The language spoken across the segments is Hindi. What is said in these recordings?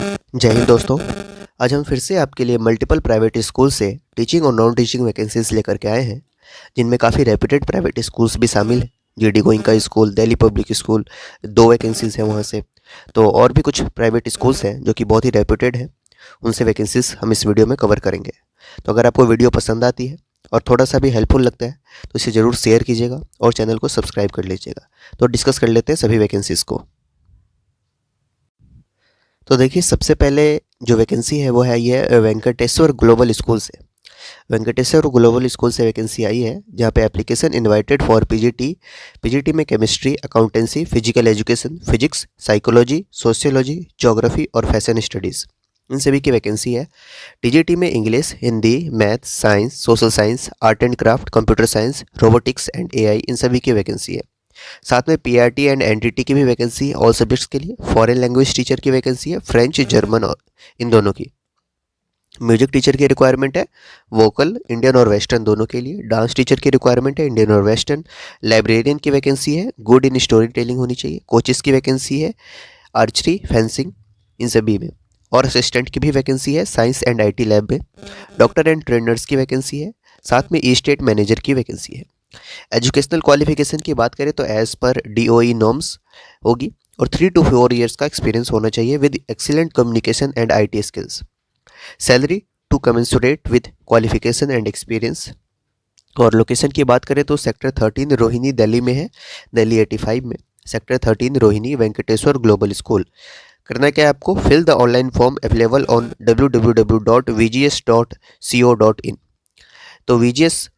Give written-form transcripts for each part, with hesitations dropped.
जय हिंद दोस्तों। आज हम फिर से आपके लिए मल्टीपल प्राइवेट स्कूल से टीचिंग और नॉन टीचिंग वैकेंसीज लेकर के आए हैं, जिनमें काफ़ी रेप्यूटेड प्राइवेट स्कूल्स भी शामिल हैं। GD Goenka school, Delhi public school, 2 vacancies हैं वहाँ से। तो और भी कुछ प्राइवेट स्कूल्स हैं जो कि बहुत ही रेप्यूटेड हैं, उनसे वैकेंसीज हम इस वीडियो में कवर करेंगे। तो अगर आपको वीडियो पसंद आती है और थोड़ा सा भी हेल्पफुल लगता है तो इसे ज़रूर शेयर कीजिएगा और चैनल को सब्सक्राइब कर लीजिएगा। तो डिस्कस कर लेते हैं सभी वैकेंसीज़ को। तो देखिए, सबसे पहले जो वैकेंसी है वो है ये वेंकटेश्वर ग्लोबल स्कूल से। वेंकटेश्वर ग्लोबल स्कूल से वैकेंसी आई है, जहाँ पे application invited for PGT. PGT में chemistry, accountancy, physical education, physics, psychology, sociology, geography और फैशन स्टडीज़, इन सभी की वैकेंसी है। टीजीटी में English, Hindi, math, science, social science, art and craft, computer science, robotics and AI, इन सभी की वैकेंसी है। साथ में पीआरटी एंड एनटीटी की भी वैकेंसी है ऑल सब्जेक्ट्स के लिए। फॉरेन लैंग्वेज टीचर की वैकेंसी है, फ्रेंच, जर्मन और इन दोनों की। म्यूजिक टीचर की रिक्वायरमेंट है, वोकल, इंडियन और वेस्टर्न दोनों के लिए। डांस टीचर की रिक्वायरमेंट है, इंडियन और वेस्टर्न। लाइब्रेरियन की वैकेंसी है, गुड इन स्टोरी टेलिंग होनी चाहिए। कोचेस की वैकेंसी है, आर्चरी, फेंसिंग, इन सभी में। और असिस्टेंट की भी वैकेंसी है, साइंस एंड आईटी लैब में। डॉक्टर एंड ट्रेनर्स की वैकेंसी है, साथ में ई स्टेट मैनेजर की वैकेंसी है। एजुकेशनल क्वालिफिकेशन की बात करें तो एज़ पर डीओई नॉर्म्स होगी और 3 to 4 ईयर्स का एक्सपीरियंस होना चाहिए with excellent communication and IT skills. Salary to commensurate with qualification and experience. और लोकेशन की बात करें तो सेक्टर 13 रोहिणी दिल्ली में है, दिल्ली 85 में। Sector 13 Rohini Venkateshwar global school. करना क्या है आपको, fill the online form available on www.vgs.co.in। तो वीजीएस,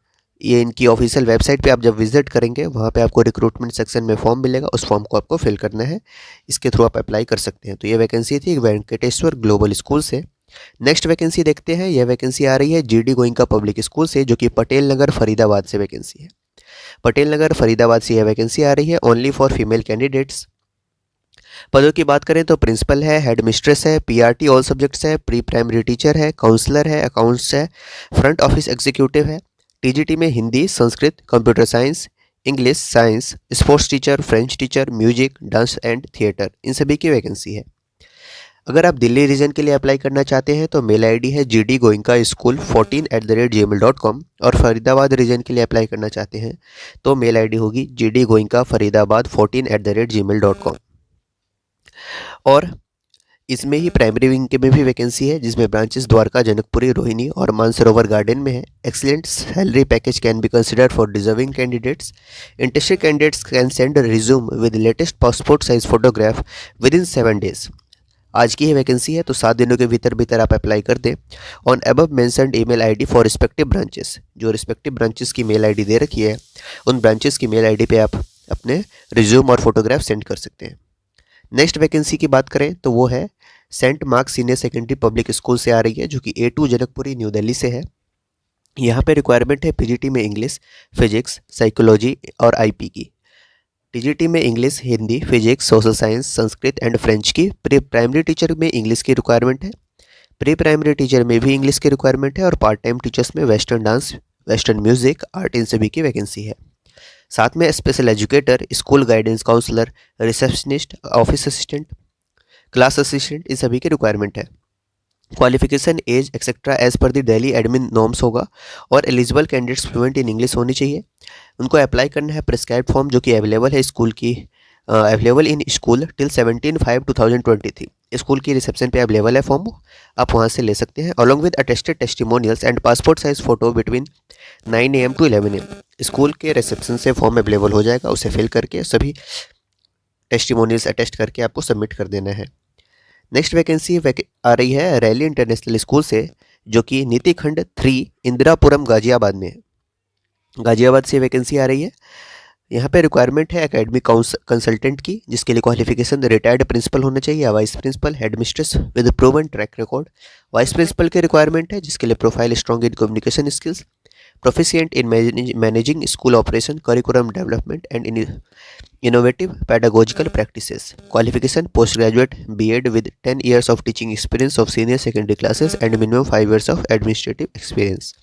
ये इनकी ऑफिशियल वेबसाइट पे आप जब विजिट करेंगे वहाँ पे आपको रिक्रूटमेंट सेक्शन में फॉर्म मिलेगा, उस फॉर्म को आपको फिल करना है, इसके थ्रू आप अप्लाई कर सकते हैं। तो ये वैकेंसी थी वेंकटेश्वर ग्लोबल स्कूल से। नेक्स्ट वैकेंसी देखते हैं। यह वैकेंसी आ रही है जीडी गोइंका पब्लिक स्कूल से, जो कि पटेल नगर फरीदाबाद से वैकेंसी है। पटेल नगर फरीदाबाद से यह वैकेंसी आ रही है, ओनली फॉर फीमेल कैंडिडेट्स। पदों की बात करें तो प्रिंसिपल है, हेड मिस्ट्रेस है, पीआरटी ऑल सब्जेक्ट्स है, प्री प्राइमरी टीचर है, काउंसलर है, अकाउंट्स है, फ्रंट ऑफिस एग्जीक्यूटिव है। टीजीटी में Hindi, Sanskrit, computer science, English, science, sports teacher, French teacher, music, dance and theatre, इन सभी की वैकेंसी है। अगर आप दिल्ली रीजन के लिए अप्लाई करना चाहते हैं तो मेल आईडी है GD गोइंका स्कूल 14@gmail.com। और फरीदाबाद रीजन के लिए अप्लाई करना चाहते हैं तो मेल आईडी होगी GD गोइंका फरीदाबाद 14@gmail.com। और इसमें ही प्राइमरी विंग के में भी वैकेंसी है, जिसमें ब्रांचेस द्वारका, जनकपुरी, रोहिणी और मानसरोवर गार्डन में है। Excellent salary package can be considered for deserving candidates. Interested candidates can send resume with latest passport size photograph within 7 days. आज की ही वैकेंसी है, तो 7 दिनों के भीतर आप अप्लाई कर दें on above mentioned email ID for respective branches. जो रिस्पेक्टिव ब्रांचेस की मेल आईडी दे रखी है, उन ब्रांचेस की मेल आईडी पे आप अपने रिज्यूम और फोटोग्राफ सेंड कर सकते हैं। नेक्स्ट वैकेंसी की बात करें तो वो है Saint Mark senior secondary public school से आ रही है, जो कि A2 जनकपुरी न्यू दिल्ली से है। यहाँ पे रिक्वायरमेंट है पीजीटी में इंग्लिश, फिजिक्स, साइकोलॉजी और आईपी की। टीजीटी में English, Hindi, physics, social science, Sanskrit and French की। प्री प्राइमरी टीचर में इंग्लिश की रिक्वायरमेंट है, प्री प्राइमरी टीचर में भी इंग्लिश की रिक्वायरमेंट है। और पार्ट टाइम टीचर्स में western dance, western music, art, इन सभी की वैकेंसी है। साथ में special educator, school guidance counsellor, receptionist, office assistant, class assistant, इन सभी की रिक्वायरमेंट है। Qualification, age etcetera as per the Delhi admin norms होगा। और eligible candidates fluent in English होनी चाहिए। उनको अप्लाई करना है प्रिस्क्राइब फॉर्म, जो कि अवेलेबल है स्कूल की, available in school till 17/5/2023। School की रिसेप्शन पे अवेलेबल है फॉर्म, आप वहाँ से ले सकते हैं। Along with attested testimonials and passport size photo between 9 AM to 11 AM। School के रिसेप्शन से फॉर्म अवेलेबल हो जाएगा, उसे फिल करके सभी टेस्टिमोनियल्स अटेस्ट करके आपको सबमिट कर देना है। नेक्स्ट वैकेंसी आ रही है रैली इंटरनेशनल स्कूल से, जो कि नीति खंड 3 इंदिरापुरम गाजियाबाद में है। गाजियाबाद से वैकेंसी आ रही है। यहाँ पे रिक्वायरमेंट है एकेडमिक कंसल्टेंट की, जिसके लिए क्वालिफिकेशन रिटायर्ड प्रिंसिपल होना चाहिए या vice principal, head mistress with proven track record. Vice principal की रिक्वायरमेंट है, जिसके लिए profile strong in communication skills, proficient in managing school operation, curriculum development and innovative pedagogical practices. Qualification post graduate BEd with 10 years of teaching experience of senior secondary classes and minimum 5 years of administrative experience.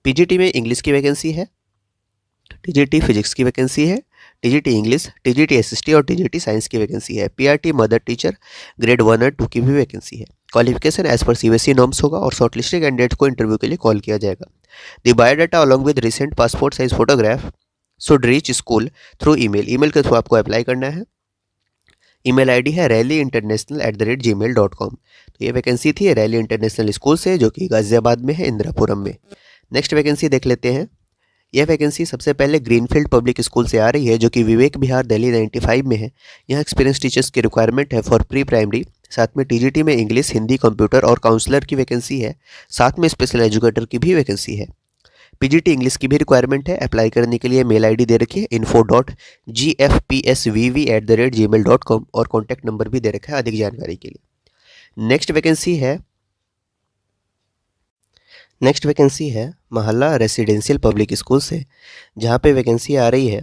PGT में इंग्लिश की वैकेंसी है, टीजीटी फिजिक्स की वैकेंसी है, टीजीटी इंग्लिश, टीजीटी एसएसटी और टीजीटी साइंस की वैकेंसी है। पीआरटी मदर टीचर ग्रेड 1 और 2 की भी वैकेंसी है। Qualification as per CBSE norms होगा और शॉर्टलिस्टेड कैंडिडेट को इंटरव्यू के लिए कॉल किया जाएगा। The biodata along with recent passport size photograph should reach school through email. Email के थ्रू आपको अप्लाई करना है। ईमेल आईडी है rallyinternational@gmail.com। तो ये वैकेंसी थी रैली इंटरनेशनल स्कूल से, जो कि गाजियाबाद में है, इंदिरापुरम में। नेक्स्ट वैकेंसी देख लेते हैं। यह वैकेंसी सबसे पहले ग्रीनफील्ड पब्लिक स्कूल से आ रही है, जो कि विवेक विहार दिल्ली 95 में है। यहाँ एक्सपीरियंस टीचर्स की रिक्वायरमेंट है फॉर प्री प्राइमरी। साथ में टीजीटी में इंग्लिश, हिंदी, कंप्यूटर और काउंसलर की वैकेंसी है। साथ में स्पेशल एजुकेटर की भी वैकेंसी है। पीजीटी इंग्लिश की भी रिक्वायरमेंट है। अप्लाई करने के लिए मेल आईडी दे रखी है info.gfpsvv@gmail.com और कॉन्टैक्ट नंबर भी दे रखा है अधिक जानकारी के लिए। नेक्स्ट वैकेंसी है महल्ला रेसिडेंशियल पब्लिक स्कूल से, जहाँ पे वैकेंसी आ रही है।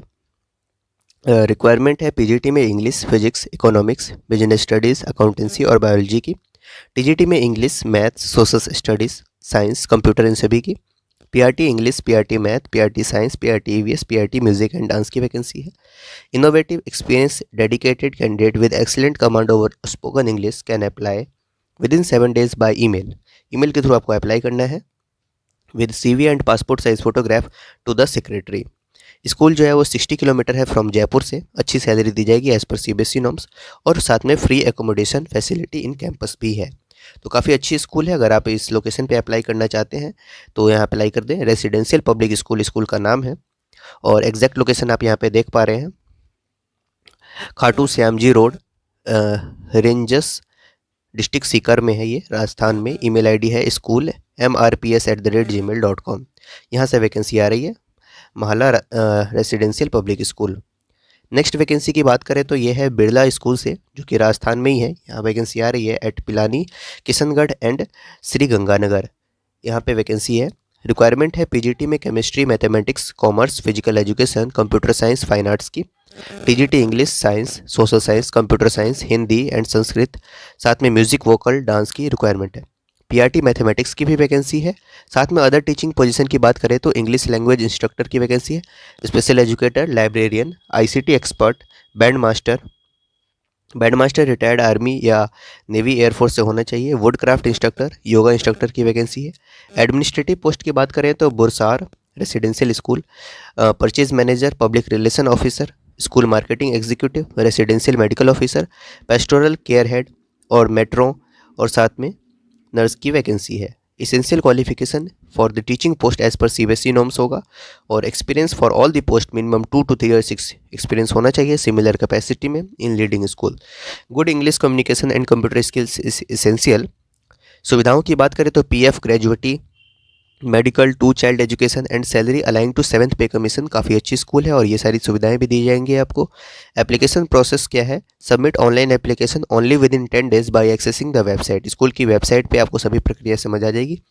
रिक्वायरमेंट है पीजीटी में English, physics, economics, business studies, accountancy और बायोलॉजी की। टीजीटी में English, maths, social studies, science, computer, इन सभी की। PRT English, PRT math, PRT science, PRT EVS, PRT music and dance की वैकेंसी है। Innovative experience dedicated candidate with excellent command over spoken English can apply within 7 days by email. Email के थ्रू आपको अप्लाई करना है with CV and passport size photograph to the secretary. School जो है वो 60 किलोमीटर है फ्रॉम जयपुर से। अच्छी सैलरी दी जाएगी एज पर सीबीएसई नॉर्म्स और साथ में free accommodation facility in campus भी है। तो काफ़ी अच्छी स्कूल है। अगर आप इस लोकेशन पे अप्लाई करना चाहते हैं तो यहाँ अप्लाई कर दें। रेसिडेंशियल पब्लिक स्कूल स्कूल का नाम है और एग्जैक्ट लोकेशन आप यहाँ पे देख पा रहे हैं। खाटू श्याम जी रोड, रेंजस, डिस्ट्रिक्ट सीकर में है ये, राजस्थान में। ईमेल आईडी है school mrps@gmail.com। यहाँ से वैकेंसी आ रही है Mahalla residential public school. Next vacancy की बात करें तो ये है बिरला स्कूल से, जो कि राजस्थान में ही है। यहाँ वैकेंसी आ रही है एट पिलानी, किशनगढ़ एंड श्री गंगानगर। यहाँ पे वैकेंसी है। रिक्वायरमेंट है पीजीटी में chemistry, mathematics, commerce, physical education, computer science, fine arts की। TGT English, science, social science, computer science, Hindi and Sanskrit, साथ में म्यूजिक, वोकल, डांस की रिक्वायरमेंट है। पीआरटी मैथमेटिक्स की भी वैकेंसी है। साथ में अदर टीचिंग पोजीशन की बात करें तो इंग्लिश लैंग्वेज इंस्ट्रक्टर की वैकेंसी है, special educator, librarian, ICT expert, band master retired army या नेवी एयरफोर्स से होना चाहिए, wood craft instructor, yoga instructor की वैकेंसी है। एडमिनिस्ट्रेटिव पोस्ट की बात करें तो bursar residential school, purchase manager, public relation officer, school marketing executive, residential medical officer, pastoral care head और मेट्रो और साथ में नर्स की वैकेंसी है। Essential qualification for the teaching post as per CBSE norms होगा और experience for all the post minimum 2 to 3 years experience होना चाहिए सिमिलर कैपेसिटी में in leading school. Good English communication and computer skills is essential. सुविधाओं की बात करें तो PF, gratuity, medical, 2 child education and salary align to 7th pay commission. काफ़ी अच्छी स्कूल है और ये सारी सुविधाएं भी दी जाएंगी आपको। एप्लीकेशन प्रोसेस क्या है? Submit online application only within 10 days by accessing the website. School की वेबसाइट पे आपको सभी प्रक्रिया समझ आ जाएगी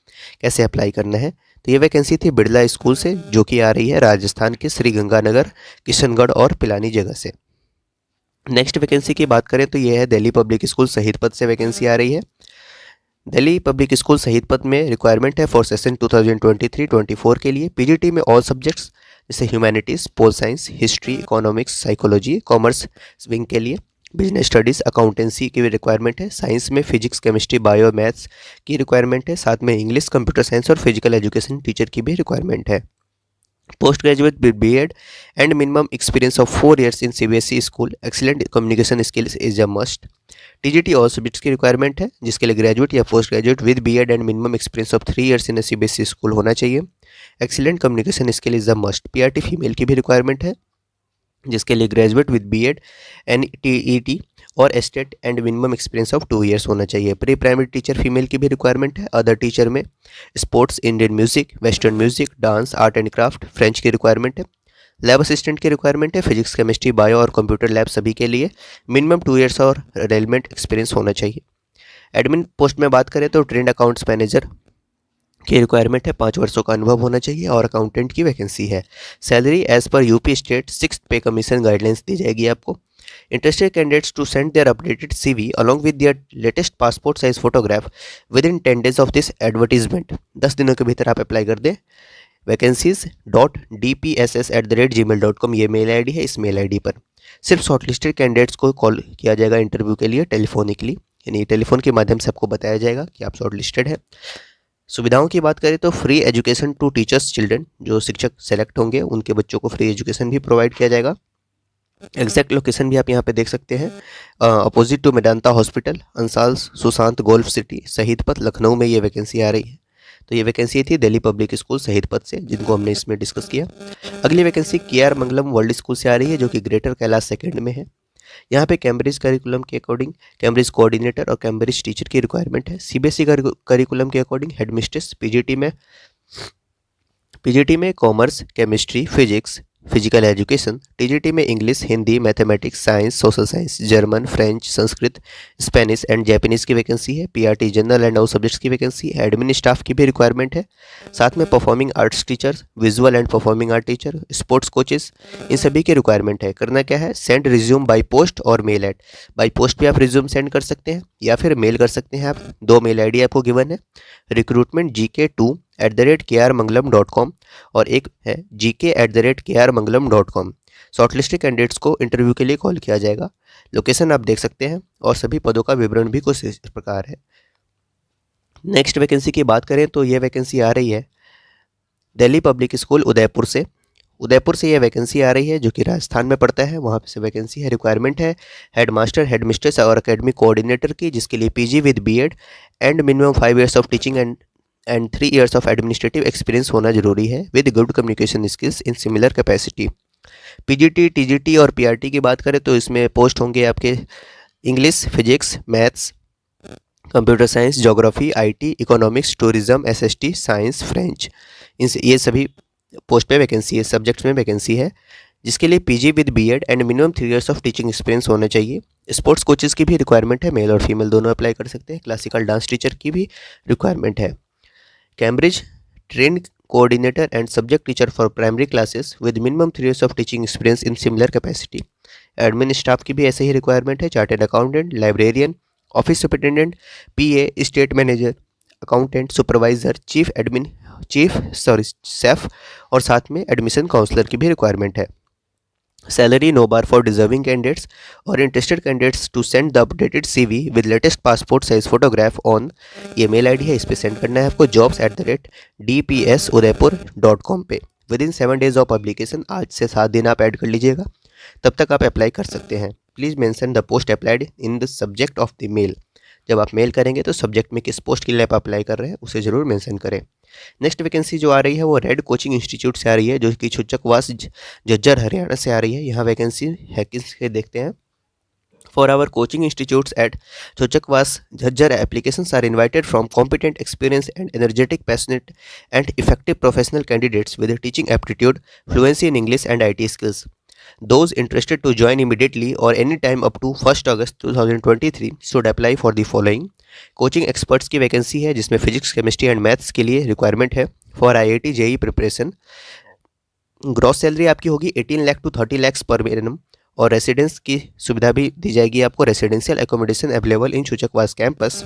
कैसे अप्लाई करना है। तो ये वैकेंसी थी बिरला स्कूल से, जो कि आ रही है राजस्थान के श्री गंगानगर, किशनगढ़ और पिलानी जगह से। नेक्स्ट वैकेंसी की बात करें तो ये है दिल्ली पब्लिक स्कूल शहीद पद से वैकेंसी आ रही है। दिल्ली पब्लिक स्कूल शहीद पद में रिक्वायरमेंट है फॉर सेशन 2023-24 के लिए। पीजीटी में ऑल सब्जेक्ट्स जैसे humanities, pol science, history, economics, psychology, commerce wing के लिए। बिजनेस स्टडीज़, अकाउंटेंसी की भी रिक्वायरमेंट है। साइंस में फिजिक्स, केमिस्ट्री, बायो, मैथ्स की रिक्वायरमेंट है। साथ में इंग्लिश, कंप्यूटर साइंस और फिजिकल एजुकेशन टीचर की भी रिक्वायरमेंट है। Post graduate with BEd and minimum experience of 4 years in CBSE school. Excellent communication skills is a must. TGT all subjects की रिक्वायरमेंट है, जिसके लिए ग्रेजुएट या post graduate with BEd and minimum experience of 3 years in CBSE school होना चाहिए। Excellent communication skill is a must. PRT female की भी रिक्वायरमेंट है, जिसके लिए graduate with BEd and TET और estate and minimum experience of 2 years होना चाहिए। प्री प्राइमरी टीचर फीमेल की भी रिक्वायरमेंट है। अदर टीचर में sports, Indian music, western music, dance, art and craft, French की रिक्वायरमेंट है। लैब असिस्टेंट की रिक्वायरमेंट है। फिजिक्स, केमिस्ट्री, बायो और कंप्यूटर लैब सभी के लिए मिनिमम 2 years और रेलिवेंट एक्सपीरियंस होना चाहिए। एडमिन पोस्ट में बात करें तो ट्रेंड अकाउंट्स मैनेजर की रिक्वायरमेंट है, 5 वर्षों का अनुभव होना चाहिए और अकाउंटेंट की वैकेंसी है। Salary as per UP state 6th pay commission guidelines दी जाएगी आपको। Interested candidates to send their updated CV along with their latest passport size photograph within 10 days of this advertisement. 10 दिनों के भीतर आप अप्लाई कर दें vacancies.dpss@gmail.com ये मेल आईडी है। इस मेल आईडी पर सिर्फ शॉर्टलिस्टेड कैंडिडेट्स को कॉल किया जाएगा इंटरव्यू के लिए टेलीफोनिकली, यानी टेलीफोन के माध्यम से आपको बताया जाएगा कि आप शॉर्टलिस्टेड हैं। सुविधाओं की बात करें तो free education to teachers children, जो शिक्षक सेलेक्ट होंगे उनके बच्चों को फ्री एजुकेशन भी प्रोवाइड किया जाएगा। एग्जैक्ट लोकेशन भी आप यहाँ पे देख सकते हैं, opposite to Medanta hospital, Ansal Sushant golf city, Shaheed Path, Lucknow में ये वैकेंसी आ रही है। तो ये वैकेंसी थी दिल्ली पब्लिक स्कूल शहीद पथ से, जिनको हमने इसमें डिस्कस किया। अगली वैकेंसी KR मंगलम वर्ल्ड स्कूल से आ रही है, जो कि ग्रेटर कैलाश सेकेंड में है। यहाँ पे कैम्ब्रिज करिकुलम के अकॉर्डिंग कैम्ब्रिज कोऑर्डिनेटर और कैम्ब्रिज टीचर की रिक्वायरमेंट है। CBSE करिकुलम के अकॉर्डिंग हेडमिस्ट्रेस, पीजीटी में commerce, chemistry, physics, physical education, TGT में English, Hindi, mathematics, science, social science, German, French, Sanskrit, Spanish and Japanese की वैकेंसी है। PRT general and all subjects की वैकेंसी है। एडमिन स्टाफ की भी रिक्वायरमेंट है। साथ में performing arts teacher, visual and performing art teacher, sports coaches, इन सभी की रिक्वायरमेंट है। करना क्या है, सेंड रिज्यूम बाई पोस्ट और मेल एट। बाई पोस्ट भी आप रिज्यूम सेंड कर सकते हैं या फिर मेल कर सकते हैं। आप दो मेल ID आपको गिवन है, recruitmentgk2@krmangalam.com और एक है gk@krmangalam.com। शॉर्टलिस्टेड कैंडिडेट्स को इंटरव्यू के लिए कॉल किया जाएगा। लोकेशन आप देख सकते हैं और सभी पदों का विवरण भी कुछ इस प्रकार है। नेक्स्ट वैकेंसी की बात करें तो ये वैकेंसी आ रही है दिल्ली पब्लिक स्कूल उदयपुर से। ये वैकेंसी आ रही है जो कि राजस्थान में पड़ता है, वहाँ से वैकेंसी है। रिक्वायरमेंट है हेडमास्टर, हेडमिस्ट्रेस और एकेडमिक कोऑर्डिनेटर की, जिसके लिए PG with BEd and minimum 5 years of teaching and 3 years of administrative experience होना जरूरी है with good communication skills in similar capacity. PGT, TGT और PRT की बात करें तो इसमें पोस्ट होंगे आपके English, physics, maths, computer science, geography, IT, economics, tourism, SST, science, French, ये सभी पोस्ट पे वैकेंसी है, सब्जेक्ट्स में वैकेंसी है, जिसके लिए PG with BEd and minimum 3 years of teaching experience होना चाहिए। स्पोर्ट्स कोचेस की भी रिक्वायरमेंट है, मेल और फीमेल दोनों अप्लाई कर सकते हैं। क्लासिकल डांस टीचर की भी रिक्वायरमेंट है। Cambridge train coordinator and subject teacher for primary classes with minimum 3 years of teaching experience in similar capacity. Admin staff की भी ऐसे ही रिक्वायरमेंट है, chartered accountant, librarian, office superintendent, PA, estate manager, accountant, supervisor, chef और साथ में एडमिशन काउंसलर की भी रिक्वायरमेंट है। Salary no bar for deserving candidates और interested candidates to send the updated CV with latest passport size photograph on, ये मेल ID है, इस पर सेंड करना है आपको jobs@dpsudaipur.com पे with in 7 days of application. आज से 7 दिन आप ऐड कर लीजिएगा, तब तक आप अप्लाई कर सकते हैं। Please mention the post applied in the subject of the mail. जब आप मेल करेंगे तो सब्जेक्ट में किस पोस्ट के लिए आप अप्लाई कर रहे हैं उसे ज़रूर मेंशन करें। नेक्स्ट वैकेंसी जो आ रही है वो रेड कोचिंग इंस्टीट्यूट से आ रही है, जो कि छुचकवास झज्जर हरियाणा से आ रही है। यहाँ वैकेंसी है किसके देखते हैं। For our coaching institutes at Chhuchhakwas Jhajjar, applications are invited from competent, experience and energetic, passionate and effective professional candidates with teaching aptitude, fluency in English and IT skills. Those interested to join immediately or any time up to 1st August 2023 should apply for the following. Coaching experts की वैकेंसी है, जिसमें फिजिक्स, केमिस्ट्री एंड मैथ्स के लिए रिक्वायरमेंट है। For IIT JEE preparation. Gross salary आपकी होगी 18 lakh to 30 lakhs per annum और रेसिडेंस की सुविधा भी दी जाएगी आपको। Residential accommodation available in Chhuchhakwas campus.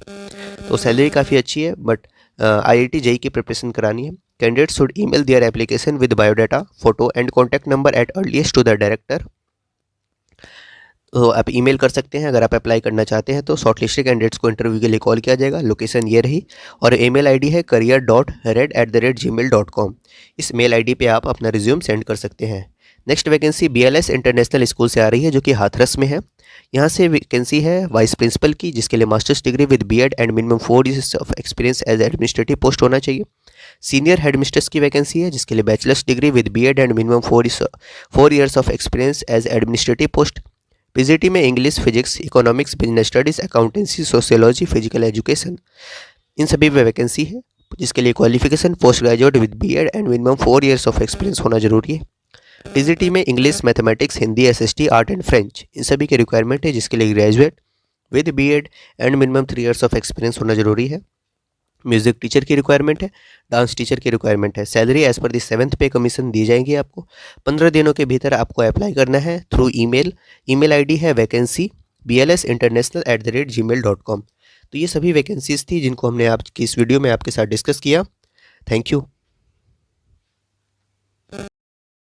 तो सैलरी काफ़ी अच्छी है, बट IIT JEE की प्रिपरेशन करानी है। Candidate should email their application with biodata, photo and contact number at earliest to the director. तो आप ईमेल कर सकते हैं अगर आप अप्लाई करना चाहते हैं। तो शॉर्टलिस्टेड कैंडिडेट्स को इंटरव्यू के लिए कॉल किया जाएगा। लोकेशन ये रही और ईमेल ID है career.red@gmail.com। इस मेल ID पे आप अपना रिज्यूम सेंड कर सकते हैं। Next vacancy BLS international school से आ रही है, जो कि हाथरस में है। यहाँ से वैकेंसी है वाइस प्रिंसिपल की, जिसके लिए masters degree with BEd and minimum 4 years of experience as administrative post होना चाहिए। सीनियर हेडमिस्ट्रेस की वैकेंसी है, जिसके लिए bachelors degree with BEd and minimum 4 years of experience as administrative post. PGT में English, physics, economics, business studies, accountancy, sociology, physical education, इन सभी में वैकेंसी है, जिसके लिए qualification post graduate with BEd and minimum 4 years of experience होना जरूरी है। TGT में English, mathematics, Hindi, SST, art and French, इन सभी की रिक्वायरमेंट है, जिसके लिए graduate with BEd and minimum 3 years of experience होना जरूरी है। म्यूजिक टीचर की रिक्वायरमेंट है, डांस टीचर की रिक्वायरमेंट है। Salary as per the 7th pay commission दी जाएगी आपको। 15 दिनों के भीतर आपको अप्लाई करना है थ्रू ईमेल। ईमेल ID है वैकेंसी BLSinternational@gmail.com। तो ये सभी वैकेंसीज थी जिनको हमने आपकी इस वीडियो में आपके साथ डिस्कस किया। Thank you.